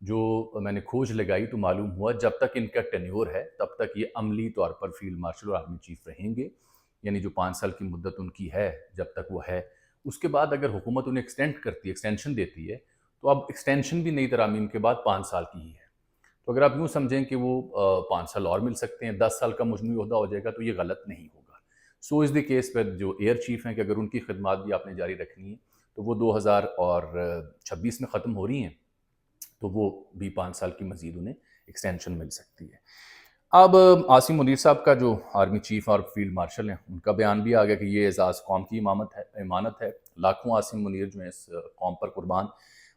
جو میں نے کھوج لگائی تو معلوم ہوا جب تک ان کا ٹینیور ہے تب تک یہ عملی طور پر فیلڈ مارشل اور آرمی چیف رہیں گے، یعنی جو 5 سال کی مدت ان کی ہے جب تک وہ ہے، اس کے بعد اگر حکومت انہیں ایکسٹینڈ کرتی ہے، ایکسٹینشن دیتی ہے، تو اب ایکسٹینشن بھی نئی ترامیم کے بعد 5 سال کی ہی ہے۔ تو اگر آپ یوں سمجھیں کہ وہ 5 سال اور مل سکتے ہیں، 10 سال کا مجموعی عہدہ ہو جائے گا، تو یہ غلط نہیں ہوگا۔ سو از دی کیس پہ جو ایئر چیف ہیں کہ اگر ان کی خدمات بھی آپ نے جاری رکھنی ہے تو وہ 2026 میں ختم ہو رہی ہیں، تو وہ بھی 5 سال کی مزید انہیں ایکسٹینشن مل سکتی ہے۔ اب عاصم منیر صاحب کا جو آرمی چیف اور فیلڈ مارشل ہیں ان کا بیان بھی آ گیا کہ یہ اعزاز قوم کی امانت ہے، لاکھوں عاصم منیر جو ہیں اس قوم پر قربان،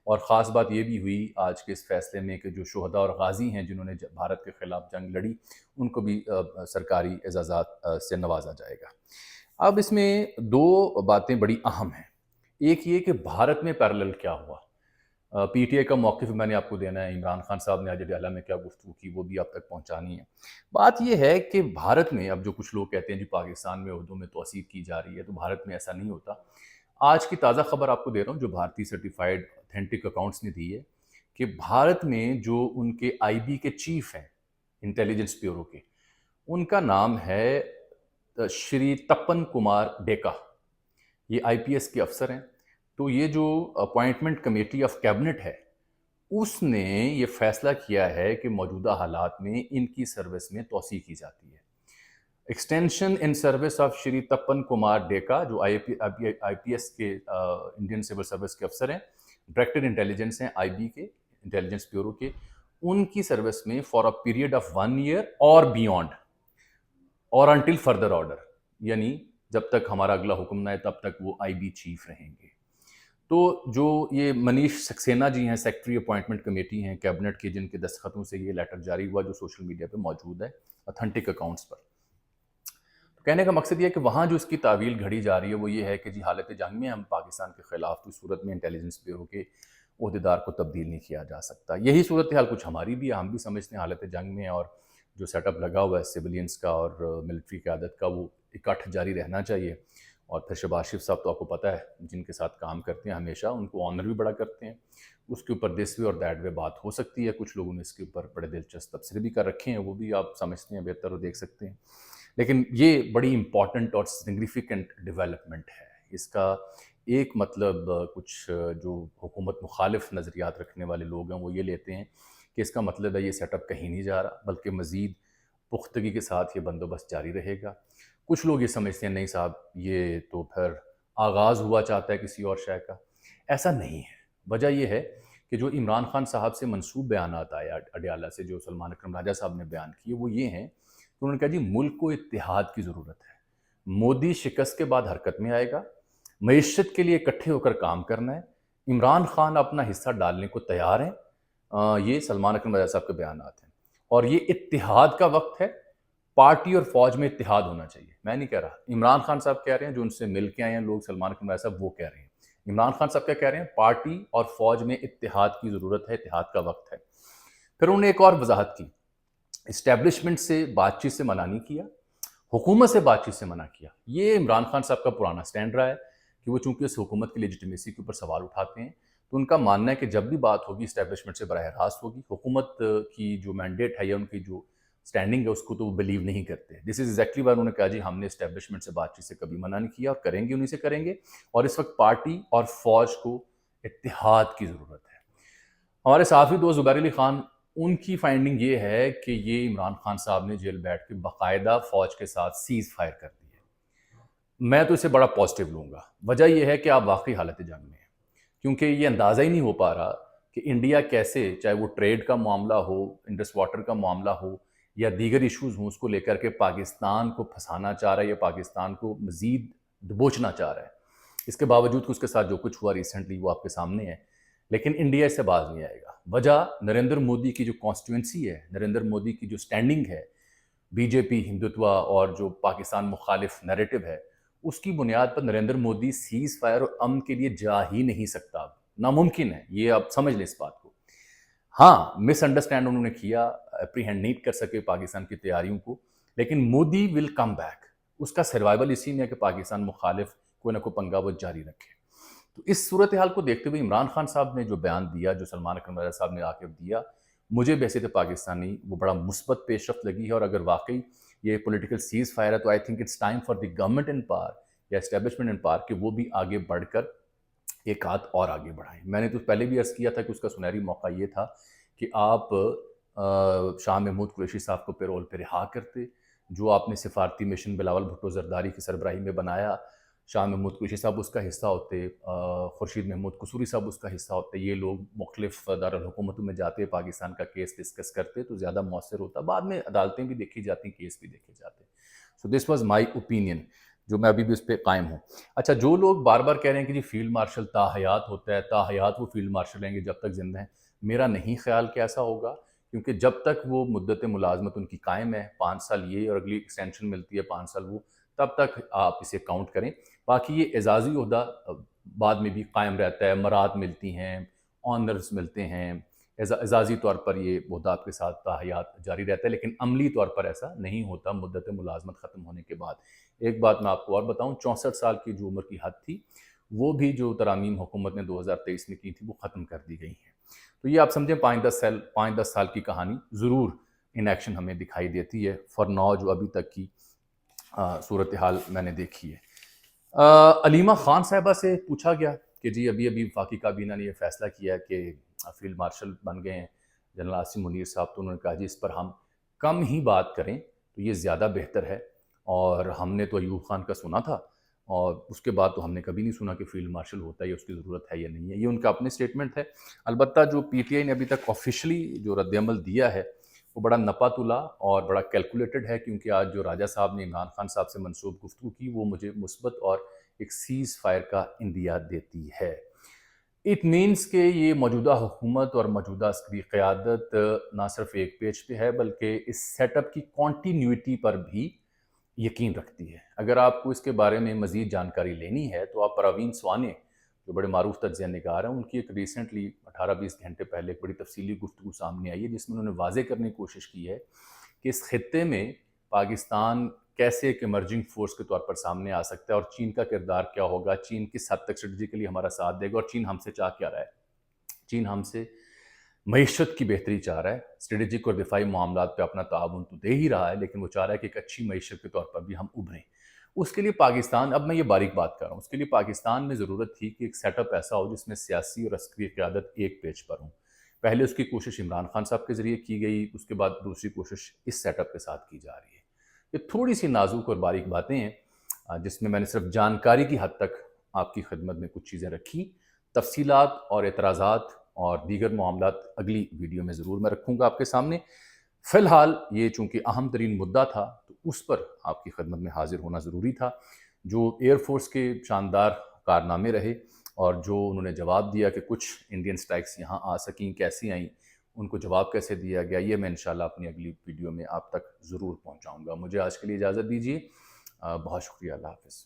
اور خاص بات یہ بھی ہوئی آج کے اس فیصلے میں کہ جو شہداء اور غازی ہیں جنہوں نے بھارت کے خلاف جنگ لڑی ان کو بھی سرکاری اعزازات سے نوازا جائے گا۔ اب اس میں 2 باتیں بڑی اہم ہیں، ایک یہ کہ بھارت میں پیرالل کیا ہوا، پی ٹی آئی کا موقف میں نے آپ کو دینا ہے، عمران خان صاحب نے آج اڈیالہ میں کیا گفتگو کی وہ بھی آپ تک پہنچانی ہے۔ بات یہ ہے کہ بھارت میں اب جو کچھ لوگ کہتے ہیں جی پاکستان میں عہدوں میں توسیع کی جا رہی ہے، تو بھارت میں ایسا نہیں ہوتا۔ آج کی تازہ خبر آپ کو دے رہا ہوں جو بھارتی سرٹیفائیڈ اتھینٹک اکاؤنٹس نے دی ہے کہ بھارت میں جو ان کے آئی بی کے چیف ہیں انٹیلیجنس بیورو کے، ان کا نام ہے شری تپن کمار ڈیکا، یہ آئی پی ایس کے افسر ہیں۔ تو یہ جو اپوائنٹمنٹ کمیٹی آف کیبنٹ ہے اس نے یہ فیصلہ کیا ہے کہ موجودہ حالات میں ان کی سروس میں توسیع کی جاتی ہے۔ ایکسٹینشن ان سروس آف شری تپن کمار ڈیکا جو آئی پی ایس کے انڈین سول سروس کے افسر ہیں، ڈائریکٹر انٹیلیجنس ہیں آئی بی کے انٹیلیجنس بیورو کے، ان کی سروس میں for a period of 1 year اور بیونڈ اور انٹل فردر آرڈر، یعنی جب تک ہمارا اگلا حکم نہ ہے تب تک وہ آئی بی چیف رہیں گے۔ تو جو یہ منیش سکسینہ جی ہیں، سیکٹری اپوائنٹمنٹ کمیٹی ہیں کیبنٹ کے، جن کے دستخطوں سے یہ لیٹر جاری ہوا جو سوشل میڈیا پہ موجود ہے اتھینٹک اکاؤنٹس پر، کہنے کا مقصد یہ ہے کہ وہاں جو اس کی تعویل گھڑی جا رہی ہے وہ یہ ہے کہ جی حالت جنگ میں ہم پاکستان کے خلاف تو صورت میں انٹیلیجنس بیورو کے عہدیدار کو تبدیل نہیں کیا جا سکتا۔ یہی صورتحال کچھ ہماری بھی ہے، ہم بھی سمجھتے ہیں حالت جنگ میں اور جو سیٹ اپ لگا ہوا ہے سویلینز کا اور ملٹری قیادت کا وہ اکٹھ جاری رہنا چاہیے۔ اور پھر شہباز شریف صاحب تو آپ کو پتہ ہے جن کے ساتھ کام کرتے ہیں ہمیشہ ان کو آنر بھی بڑا کرتے ہیں، اس کے اوپر دس وے اور دیٹ وے بات ہو سکتی ہے، کچھ لوگوں نے اس کے اوپر بڑے دلچسپ تبصرے بھی کر رکھے ہیں، وہ بھی آپ سمجھتے ہیں بہتر اور دیکھ سکتے ہیں۔ لیکن یہ بڑی امپورٹنٹ اور سگنیفیکنٹ ڈیولپمنٹ ہے۔ اس کا ایک مطلب کچھ جو حکومت مخالف نظریات رکھنے والے لوگ ہیں وہ یہ لیتے ہیں کہ اس کا مطلب ہے یہ سیٹ اپ کہیں نہیں جا رہا بلکہ مزید پختگی کے ساتھ یہ بندوبست جاری رہے گا۔ کچھ لوگ یہ سمجھتے ہیں نہیں صاحب یہ تو پھر آغاز ہوا چاہتا ہے کسی اور شے کا، ایسا نہیں ہے۔ وجہ یہ ہے کہ جو عمران خان صاحب سے منسوب بیانات آئے اڈیالہ سے، جو سلمان اکرم راجہ صاحب نے بیان کیے، وہ یہ ہیں کہ انہوں نے کہا جی ملک کو اتحاد کی ضرورت ہے، مودی شکست کے بعد حرکت میں آئے گا، معیشت کے لیے اکٹھے ہو کر کام کرنا ہے، عمران خان اپنا حصہ ڈالنے کو تیار ہیں۔ یہ سلمان اکرم راجہ صاحب کے بیانات ہیں، اور یہ اتحاد کا وقت ہے، پارٹی اور فوج میں اتحاد ہونا چاہیے۔ میں نہیں کہہ رہا، عمران خان صاحب کہہ رہے ہیں، جو ان سے مل کے آئے ہیں لوگ، سلمان اکرم راجہ صاحب وہ کہہ رہے ہیں۔ عمران خان صاحب کیا کہہ رہے ہیں؟ پارٹی اور فوج میں اتحاد کی ضرورت ہے، اتحاد کا وقت ہے۔ پھر انہوں نے ایک اور وضاحت کی، اسٹیبلشمنٹ سے بات چیت سے منع نہیں کیا، حکومت سے بات چیت سے منع کیا۔ یہ عمران خان صاحب کا پرانا سٹینڈ رہا ہے کہ وہ چونکہ اس حکومت کی لیجیٹمیسی کے اوپر سوال اٹھاتے ہیں، تو ان کا ماننا ہے کہ جب بھی بات ہوگی اسٹیبلشمنٹ سے براہ راست ہوگی، حکومت کی جو مینڈیٹ ہے یا ان کی جو سٹینڈنگ ہے اس کو تو وہ بلیو نہیں کرتے۔ دس از ایگزیکٹلی وائی انہوں نے کہا جی ہم نے اسٹیبلشمنٹ سے بات چیت سے کبھی منع نہیں کیا اور کریں گے، انہیں سے کریں گے، اور اس وقت پارٹی اور فوج کو اتحاد کی ضرورت ہے۔ ہمارے صحافی دوست زبیر علی خان، ان کی فائنڈنگ یہ ہے کہ یہ عمران خان صاحب نے جیل بیٹھ کے باقاعدہ فوج کے ساتھ سیز فائر کر دی ہے۔ میں تو اسے بڑا پازیٹیو لوں گا۔ وجہ یہ ہے کہ آپ واقعی حالت جنگ میں ہیں، کیونکہ یہ اندازہ ہی نہیں ہو پا رہا کہ انڈیا کیسے، چاہے وہ ٹریڈ کا معاملہ ہو، انڈس واٹر کا معاملہ ہو یا دیگر ایشوز ہوں، اس کو لے کر کے پاکستان کو پھنسانا چاہ رہا ہے یا پاکستان کو مزید دبوچنا چاہ رہا ہے۔ اس کے باوجود کہ اس کے ساتھ جو کچھ ہوا ریسنٹلی وہ آپ کے سامنے ہے، لیکن انڈیا اس سے باز نہیں آئے گا۔ وجہ نریندر مودی کی جو کانسٹیٹوئنسی ہے، نریندر مودی کی جو سٹینڈنگ ہے، بی جے پی، ہندوتوا اور جو پاکستان مخالف نیریٹو ہے، اس کی بنیاد پر نریندر مودی سیز فائر اور امن کے لیے جا ہی نہیں سکتا، ناممکن ہے۔ یہ آپ سمجھ لیں اس بات کو۔ ہاں مس انڈرسٹینڈ انہوں نے کیا، اپریہینڈ نہیں کر سکے پاکستان کی تیاریوں کو، لیکن مودی ول کم بیک۔ اس کا سروائیول اسی میں ہے کہ پاکستان مخالف کوئی نہ کوئی پنگا وہ جاری رکھے۔ تو اس صورتحال کو دیکھتے ہوئے عمران خان صاحب نے جو بیان دیا، جو سلمان اکرم رضا صاحب نے آ کے دیا، مجھے بحیثیت پاکستانی وہ بڑا مثبت پیش رفت لگی ہے. اور اگر واقعی یہ پولیٹیکل سیز فائر ہے تو I think it's time for the government in power یا اسٹیبلشمنٹ ان پاور کہ وہ بھی آگے بڑھ کر ایک ہاتھ اور آگے بڑھائیں. میں نے تو پہلے بھی عرض کیا تھا کہ اس کا سنہری موقع یہ تھا کہ آپ شاہ محمود قریشی صاحب کو پیرول پہ رہا کرتے. جو آپ نے سفارتی مشن بلاول بھٹو زرداری کی سربراہی میں بنایا، شاہ محمود قریشی صاحب اس کا حصہ ہوتے، خورشید محمود قصوری صاحب اس کا حصہ ہوتے. یہ لوگ مختلف دارالحکومتوں میں جاتے، پاکستان کا کیس ڈسکس کرتے تو زیادہ مؤثر ہوتا. بعد میں عدالتیں بھی دیکھی جاتی، کیس بھی دیکھے جاتے. سو دس واز مائی اوپینین، جو میں ابھی بھی اس پہ قائم ہوں. اچھا، جو لوگ بار بار کہہ رہے ہیں کہ جی فیلڈ مارشل تاحیات ہوتا ہے، تاحیات وہ فیلڈ مارشل رہیں گے جب تک زندہ ہیں، میرا نہیں خیال کہ ایسا ہوگا. کیونکہ جب تک وہ مدت ملازمت ان کی قائم ہے، 5 سال یہ اور اگلی ایکسٹینشن ملتی ہے 5 سال وہ، تب تک آپ اسے کاؤنٹ کریں. باقی یہ اعزازی عہدہ بعد میں بھی قائم رہتا ہے، مراد ملتی ہیں، آنرز ملتے ہیں، اعزازی طور پر یہ عہدہ آپ کے ساتھ تاحیات جاری رہتا ہے، لیکن عملی طور پر ایسا نہیں ہوتا مدت ملازمت ختم ہونے کے بعد. ایک بات میں آپ کو اور بتاؤں، 64 سال کی جو عمر کی حد تھی وہ بھی جو ترامیم حکومت نے 2023 میں کی تھی وہ ختم کر دی گئی ہیں. تو یہ آپ سمجھیں 5-10 سال کی کہانی ضرور ان ایکشن ہمیں دکھائی دیتی ہے فار ناؤ جو ابھی تک کی صورتحال میں نے دیکھی ہے. علیمہ خان صاحبہ سے پوچھا گیا کہ جی ابھی وفاقی کابینہ نے یہ فیصلہ کیا کہ فیلڈ مارشل بن گئے ہیں جنرل عاصم منیر صاحب، تو انہوں نے کہا جی اس پر ہم کم ہی بات کریں تو یہ زیادہ بہتر ہے. اور ہم نے تو ایوب خان کا سنا تھا اور اس کے بعد تو ہم نے کبھی نہیں سنا کہ فیلڈ مارشل ہوتا ہے یا اس کی ضرورت ہے یا نہیں ہے. یہ ان کا اپنے سٹیٹمنٹ ہے. البتہ جو پی ٹی آئی نے ابھی تک آفیشلی جو رد عمل دیا ہے وہ بڑا نپا تلا اور بڑا کیلکولیٹڈ ہے، کیونکہ آج جو راجہ صاحب نے عمران خان صاحب سے منسوب گفتگو کی وہ مجھے مثبت اور ایک سیز فائر کا اندیا دیتی ہے. اٹ مینس کہ یہ موجودہ حکومت اور موجودہ عسکری قیادت نہ صرف ایک پیج پہ ہے بلکہ اس سیٹ اپ کی کنٹینیوٹی پر بھی یقین رکھتی ہے. اگر آپ کو اس کے بارے میں مزید جانکاری لینی ہے تو آپ پروین سوانے جو بڑے معروف تجزیہ نگار ہیں، ان کی ایک ریسنٹلی 18-20 گھنٹے پہلے ایک بڑی تفصیلی گفتگو سامنے آئی ہے جس میں انہوں نے واضح کرنے کی کوشش کی ہے کہ اس خطے میں پاکستان کیسے ایک ایمرجنگ فورس کے طور پر سامنے آ سکتا ہے اور چین کا کردار کیا ہوگا، چین کس حد تک اسٹریٹجیکلی ہمارا ساتھ دے گا، اور چین ہم سے چاہ کیا رہا ہے. چین ہم سے معیشت کی بہتری چاہ رہا ہے، اسٹریٹجک اور دفاعی معاملات پہ اپنا تعاون تو دے ہی رہا ہے، لیکن وہ چاہ رہا ہے کہ ایک اچھی معیشت کے طور پر بھی ہم ابھریں. اس کے لیے پاکستان، اب میں یہ باریک بات کر رہا ہوں، اس کے لیے پاکستان میں ضرورت تھی کہ ایک سیٹ اپ ایسا ہو جس میں سیاسی اور عسکری قیادت ایک پیج پر ہوں. پہلے اس کی کوشش عمران خان صاحب کے ذریعے کی گئی، اس کے بعد دوسری کوشش اس سیٹ اپ کے ساتھ کی جا رہی ہے. یہ تھوڑی سی نازک اور باریک باتیں ہیں جس میں میں نے صرف جانکاری کی حد تک آپ کی خدمت میں کچھ چیزیں رکھی. تفصیلات اور اعتراضات اور دیگر معاملات اگلی ویڈیو میں ضرور میں رکھوں گا آپ کے سامنے. فی الحال یہ چونکہ اہم ترین مدعا تھا تو اس پر آپ کی خدمت میں حاضر ہونا ضروری تھا. جو ایئر فورس کے شاندار کارنامے رہے اور جو انہوں نے جواب دیا کہ کچھ انڈین سٹرائکس یہاں آ سکیں، کیسی آئیں، ان کو جواب کیسے دیا گیا، یہ میں انشاءاللہ اپنی اگلی ویڈیو میں آپ تک ضرور پہنچاؤں گا. مجھے آج کے لیے اجازت دیجیے. بہت شکریہ. اللہ حافظ.